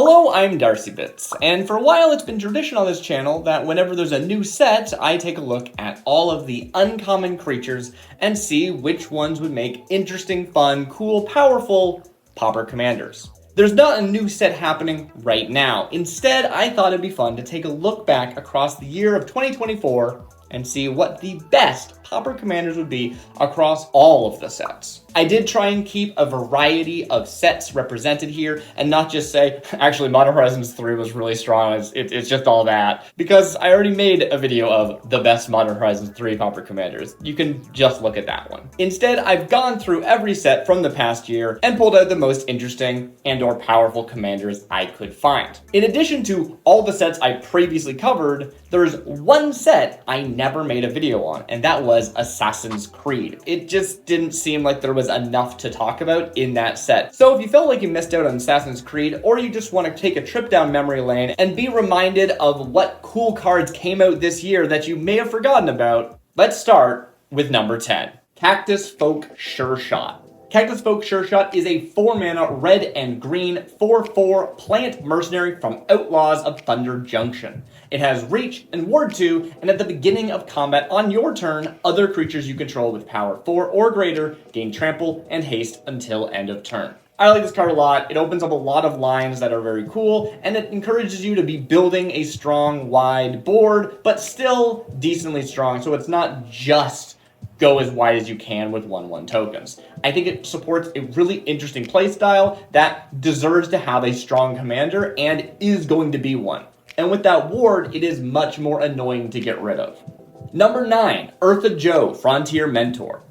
Hello, I'm DarcyBits, and for a while it's been tradition on this channel that whenever there's a new set, I take a look at all of the uncommon creatures and see which ones would make interesting, fun, cool, powerful Pauper Commanders. There's not a new set happening right now. Instead, I thought it'd be fun to take a look back across the year of 2024 and see what the best Pauper Commanders would be across all of the sets. I did try and keep a variety of sets represented here and not just say, actually Modern Horizons 3 was really strong, it's just all that, because I already made a video of the best Modern Horizons 3 Pauper Commanders. You can just look at that one. Instead, I've gone through every set from the past year and pulled out the most interesting and or powerful commanders I could find. In addition to all the sets I previously covered, there's one set I never made a video on, and that was Assassin's Creed. It just didn't seem like there was enough to talk about in that set. So if you felt like you missed out on Assassin's Creed, or you just want to take a trip down memory lane and be reminded of what cool cards came out this year that you may have forgotten about, let's start with number 10. Cactusfolk Sure Shot. Cactusfolk Sure Shot is a 4-mana red and green 4/4 plant mercenary from Outlaws of Thunder Junction. It has reach and ward 2, and at the beginning of combat on your turn, other creatures you control with power 4 or greater gain trample and haste until end of turn. I like this card a lot. It opens up a lot of lines that are very cool, and it encourages you to be building a strong, wide board, but still decently strong, so it's not just go as wide as you can with 1/1 tokens. I think it supports a really interesting playstyle that deserves to have a strong commander and is going to be one. And with that ward, it is much more annoying to get rid of. Number 9, Ertha Jo, Frontier Mentor.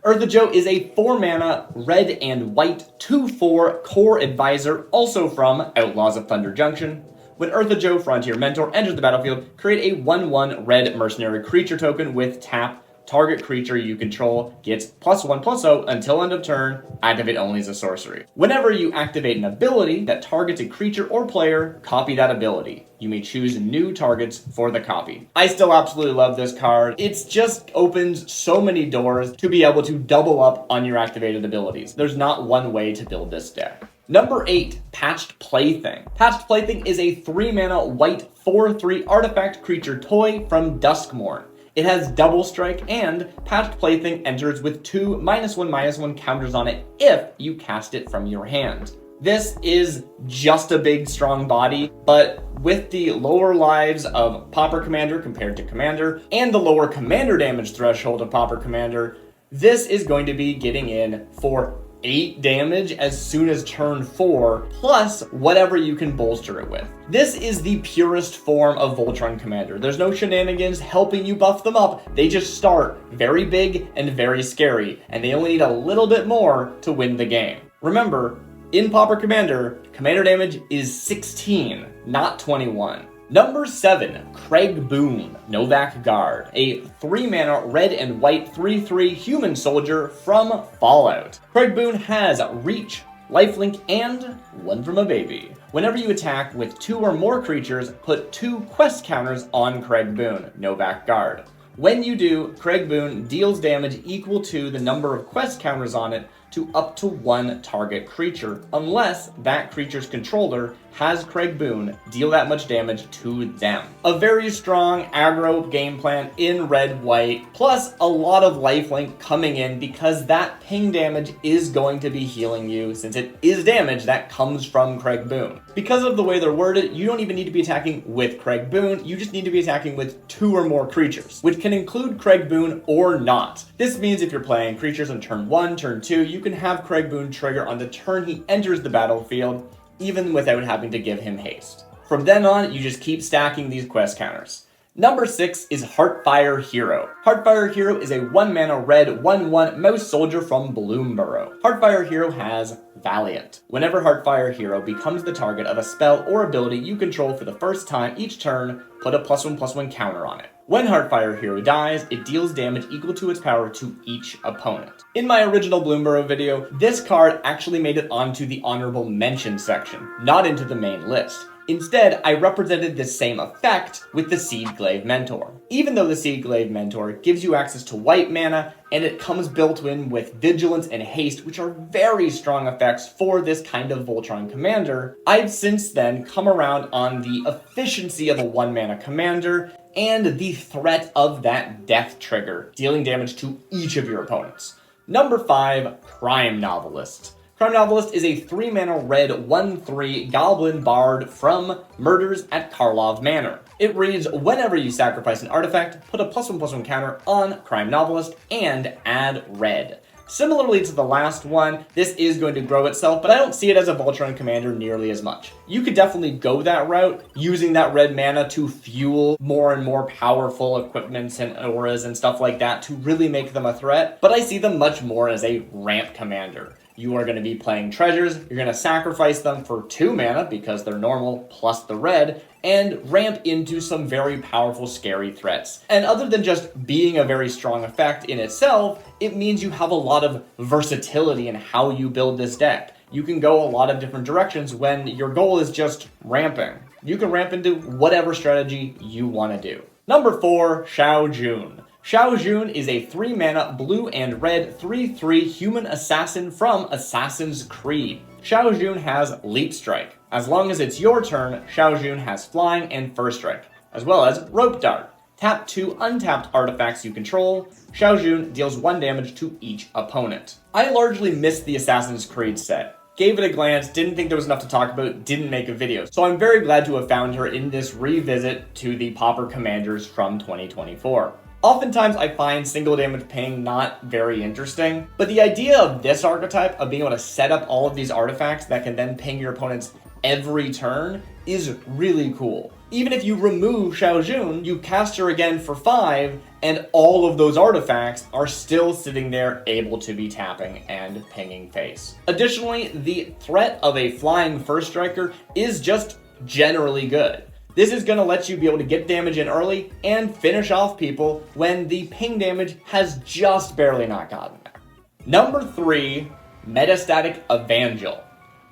Ertha Jo is a 4-mana red and white 2/4 core advisor, also from Outlaws of Thunder Junction. When Ertha Jo, Frontier Mentor, enters the battlefield, create a 1/1 red mercenary creature token with tap. Target creature you control gets +1/+0 until end of turn, activate only as a sorcery. Whenever you activate an ability that targets a creature or player, copy that ability. You may choose new targets for the copy. I still absolutely love this card. It just opens so many doors to be able to double up on your activated abilities. There's not one way to build this deck. Number 8, Patched Plaything. Patched Plaything is a 3-mana white 4/3 artifact creature toy from Duskmourn. It has double strike, and Patched Plaything enters with 2 -1/-1 counters on it if you cast it from your hand. This is just a big, strong body, but with the lower lives of Pauper Commander compared to Commander, and the lower commander damage threshold of Pauper Commander, this is going to be getting in for 8 damage as soon as turn 4, plus whatever you can bolster it with. This is the purest form of Voltron Commander. There's no shenanigans helping you buff them up. They just start very big and very scary, and they only need a little bit more to win the game. Remember, in Pauper Commander, commander damage is 16, not 21. Number 7, Craig Boone, Novak Guard, a 3-mana red and white 3/3 human soldier from Fallout. Craig Boone has reach, lifelink, and one from a baby. Whenever you attack with 2 or more creatures, put 2 quest counters on Craig Boone, Novak Guard. When you do, Craig Boone deals damage equal to the number of quest counters on it to up to 1 target creature, unless that creature's controller has Craig Boone deal that much damage to them. A very strong aggro game plan in red-white, plus a lot of lifelink coming in because that ping damage is going to be healing you, since it is damage that comes from Craig Boone. Because of the way they're worded, you don't even need to be attacking with Craig Boone, you just need to be attacking with 2 or more creatures, which can include Craig Boone or not. This means if you're playing creatures on turn 1, turn 2, you can have Craig Boone trigger on the turn he enters the battlefield, even without having to give him haste. From then on, you just keep stacking these quest counters. Number 6 is Heartfire Hero. Heartfire Hero is a 1-mana red 1/1 mouse soldier from Bloomborough. Heartfire Hero has Valiant. Whenever Heartfire Hero becomes the target of a spell or ability you control for the first time each turn, put a +1/+1 counter on it. When Heartfire Hero dies, it deals damage equal to its power to each opponent. In my original Bloomborough video, this card actually made it onto the honorable mention section, not into the main list. Instead, I represented this same effect with the Seedglaive Mentor. Even though the Seedglaive Mentor gives you access to white mana, and it comes built in with Vigilance and Haste, which are very strong effects for this kind of Voltron commander, I've since then come around on the efficiency of a 1-mana commander and the threat of that death trigger, dealing damage to each of your opponents. Number 5, Crime Novelist. Crime Novelist is a 3-mana red 1/3 Goblin Bard from Murders at Karlov Manor. It reads, whenever you sacrifice an artifact, put a +1/+1 counter on Crime Novelist and add red. Similarly to the last one, this is going to grow itself, but I don't see it as a Voltron commander nearly as much. You could definitely go that route, using that red mana to fuel more and more powerful equipments and auras and stuff like that to really make them a threat, but I see them much more as a ramp commander. You are going to be playing treasures, you're going to sacrifice them for 2 mana because they're normal plus the red, and ramp into some very powerful scary threats. And other than just being a very strong effect in itself, it means you have a lot of versatility in how you build this deck. You can go a lot of different directions when your goal is just ramping. You can ramp into whatever strategy you want to do. Number 4, Shao Jun. Shao Jun is a 3-mana blue and red 3/3 human assassin from Assassin's Creed. Shao Jun has Leap Strike. As long as it's your turn, Shao Jun has Flying and First Strike, as well as Rope Dart. Tap 2 untapped artifacts you control. Shao Jun deals 1 damage to each opponent. I largely missed the Assassin's Creed set. Gave it a glance, didn't think there was enough to talk about, didn't make a video. So I'm very glad to have found her in this revisit to the Pauper Commanders from 2024. Oftentimes I find single damage ping not very interesting, but the idea of this archetype, of being able to set up all of these artifacts that can then ping your opponents every turn, is really cool. Even if you remove Shao Jun, you cast her again for 5, and all of those artifacts are still sitting there able to be tapping and pinging face. Additionally, the threat of a flying first striker is just generally good. This is going to let you be able to get damage in early and finish off people when the ping damage has just barely not gotten there. Number 3, Metastatic Evangel.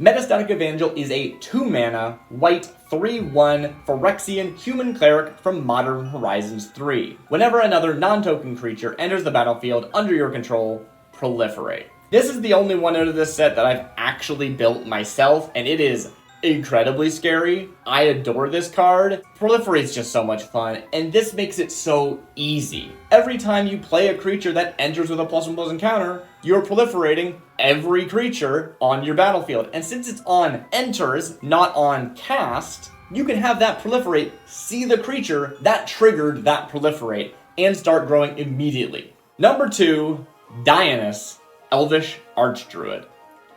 Metastatic Evangel is a 2-mana, white 3/1 Phyrexian human cleric from Modern Horizons 3. Whenever another non-token creature enters the battlefield under your control, proliferate. This is the only one out of this set that I've actually built myself, and it is incredibly scary. I adore this card. Proliferate's just so much fun, and this makes it so easy. Every time you play a creature that enters with a +1/+1 counter, you're proliferating every creature on your battlefield. And since it's on enters, not on cast, you can have that proliferate see the creature that triggered that proliferate and start growing immediately. Number 2, Dionus, Elvish Archdruid.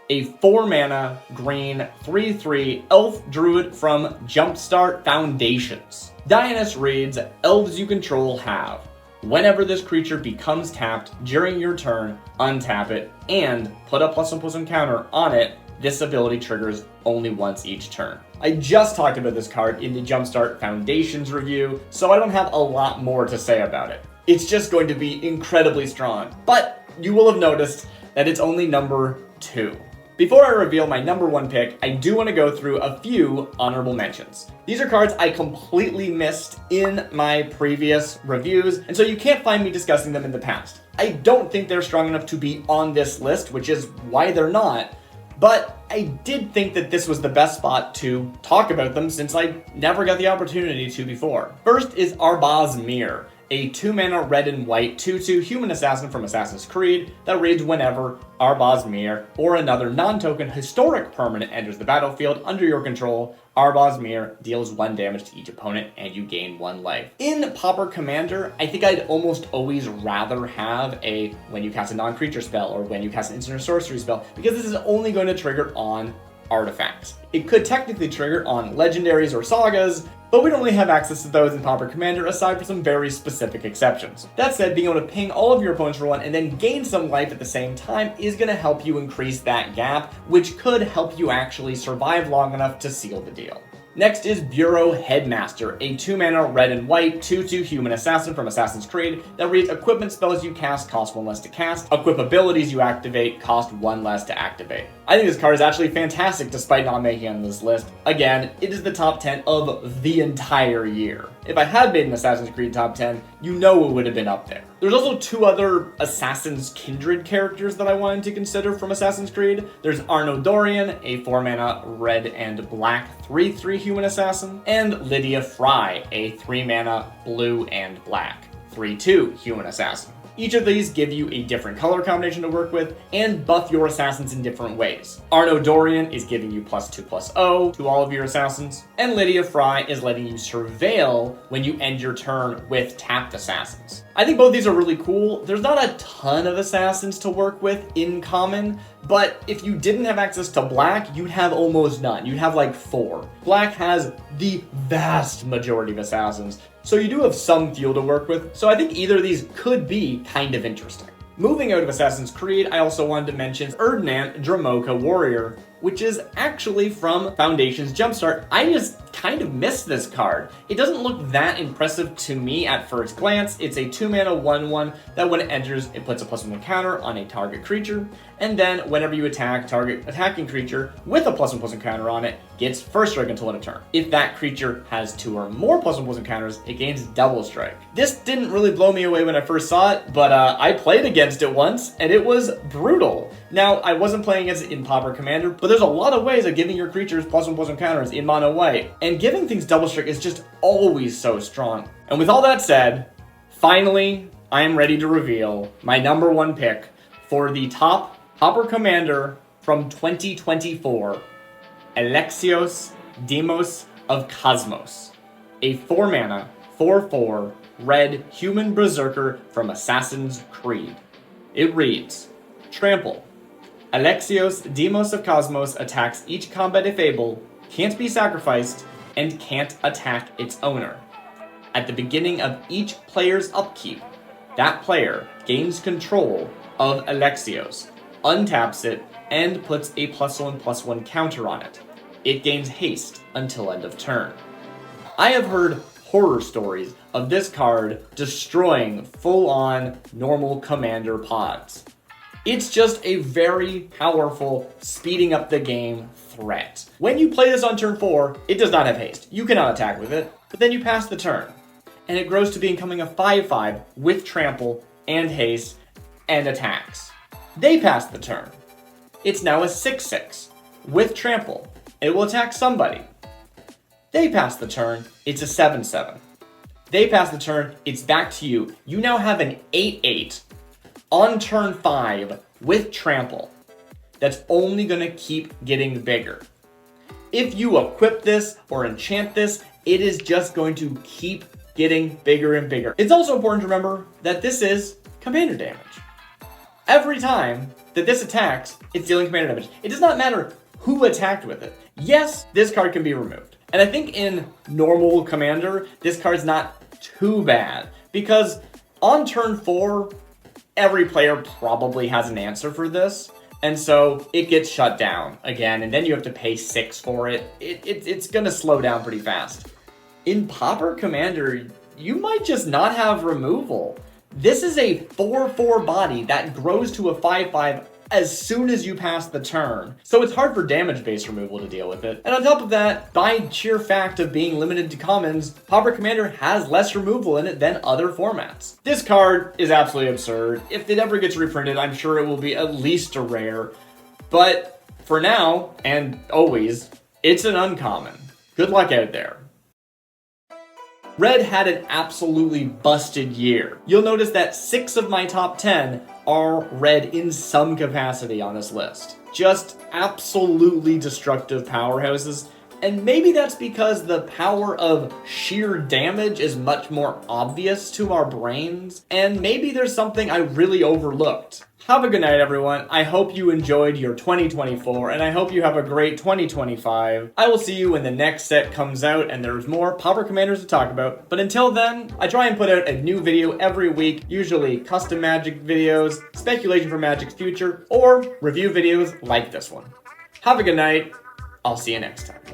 A 4-mana, green, 3/3 elf druid from Jumpstart Foundations. Dionus reads, elves you control have. Whenever this creature becomes tapped during your turn, untap it, and put a +1/+1 counter on it. This ability triggers only once each turn. I just talked about this card in the Jumpstart Foundations review, so I don't have a lot more to say about it. It's just going to be incredibly strong, but you will have noticed that it's only number 2. Before I reveal my number 1 pick, I do want to go through a few honorable mentions. These are cards I completely missed in my previous reviews, and so you can't find me discussing them in the past. I don't think they're strong enough to be on this list, which is why they're not, but I did think that this was the best spot to talk about them since I never got the opportunity to before. First is Arbaz Mir, a 2-mana red and white 2/2 human assassin from Assassin's Creed that reads whenever Arbaz Mir or another non-token historic permanent enters the battlefield under your control, Arbaz Mir deals 1 damage to each opponent and you gain 1 life. In Pauper Commander, I think I'd almost always rather have a when you cast a non-creature spell or when you cast an instant or sorcery spell, because this is only going to trigger on artifacts. It could technically trigger on legendaries or sagas, but we don't really have access to those in Pauper Commander aside from some very specific exceptions. That said, being able to ping all of your opponents for 1 and then gain some life at the same time is going to help you increase that gap, which could help you actually survive long enough to seal the deal. Next is Bureau Headmaster, a 2-mana red and white 2/2 human assassin from Assassin's Creed that reads equipment spells you cast cost 1 less to cast, equip abilities you activate cost 1 less to activate. I think this card is actually fantastic despite not making it on this list. Again, it is the top 10 of the entire year. If I had made an Assassin's Creed top 10, you know it would have been up there. There's also 2 other Assassin's Kindred characters that I wanted to consider from Assassin's Creed. There's Arno Dorian, a 4-mana red and black 3/3 human assassin, and Lydia Fry, a 3-mana blue and black 3/2 human assassin. Each of these give you a different color combination to work with and buff your assassins in different ways. Arno Dorian is giving you +2/+0 to all of your assassins, and Lydia Fry is letting you surveil when you end your turn with tapped assassins. I think both these are really cool. There's not a ton of assassins to work with in common, but if you didn't have access to black, you'd have almost none. You'd have like 4. Black has the vast majority of assassins, so you do have some fuel to work with, so I think either of these could be kind of interesting. Moving out of Assassin's Creed, I also wanted to mention Erdnant Dramoka Warrior, which is actually from Foundation's Jumpstart. I just kind of missed this card. It doesn't look that impressive to me at first glance. It's a 2-mana 1/1 that when it enters, it puts a +1 counter on a target creature, and then whenever you attack, target attacking creature with a +1/+1 counter on it gets first strike until end of turn. If that creature has 2 or more +1/+1 counters, it gains double strike. This didn't really blow me away when I first saw it, but I played against it once, and it was brutal. Now, I wasn't playing as it in Pauper Commander, but there's a lot of ways of giving your creatures +1/+1 counters in mono white, and giving things double strike is just always so strong. And with all that said, finally, I am ready to reveal my number 1 pick for the top Pauper Commander from 2024, Alexios Deimos of Cosmos, a 4-mana 4/4 red human berserker from Assassin's Creed. It reads, Trample. Alexios Deimos of Cosmos attacks each combat if able, can't be sacrificed, and can't attack its owner. At the beginning of each player's upkeep, that player gains control of Alexios, untaps it, and puts a +1/+1 counter on it. It gains haste until end of turn. I have heard horror stories of this card destroying full-on normal commander pods. It's just a very powerful, speeding up the game threat. When you play this on turn 4, it does not have haste. You cannot attack with it, but then you pass the turn, and it grows to becoming a 5/5 with trample and haste and attacks. They pass the turn. It's now a 6/6 with trample. It will attack somebody. They pass the turn. It's a 7/7. They pass the turn. It's back to you. You now have an 8/8 on turn 5 with trample that's only going to keep getting bigger. If you equip this or enchant this, it is just going to keep getting bigger and bigger. It's also important to remember that this is commander damage. Every time that this attacks, it's dealing commander damage. It does not matter who attacked with it. Yes, this card can be removed. And I think in normal commander, this card's not too bad, because on turn 4, every player probably has an answer for this, and so it gets shut down again, and then you have to pay 6 for it. It's gonna slow down pretty fast. In Pauper Commander, you might just not have removal. This is a 4/4 body that grows to a 5/5 as soon as you pass the turn, so it's hard for damage-based removal to deal with it. And on top of that, by sheer fact of being limited to commons, Pauper Commander has less removal in it than other formats. This card is absolutely absurd. If it ever gets reprinted, I'm sure it will be at least a rare, but for now, and always, it's an uncommon. Good luck out there. Red had an absolutely busted year. You'll notice that 6 of my top 10 are red in some capacity on this list. Just absolutely destructive powerhouses, and maybe that's because the power of sheer damage is much more obvious to our brains, and maybe there's something I really overlooked. Have a good night, everyone. I hope you enjoyed your 2024, and I hope you have a great 2025. I will see you when the next set comes out, and there's more Pauper Commanders to talk about. But until then, I try and put out a new video every week, usually custom Magic videos, speculation for Magic's future, or review videos like this one. Have a good night. I'll see you next time.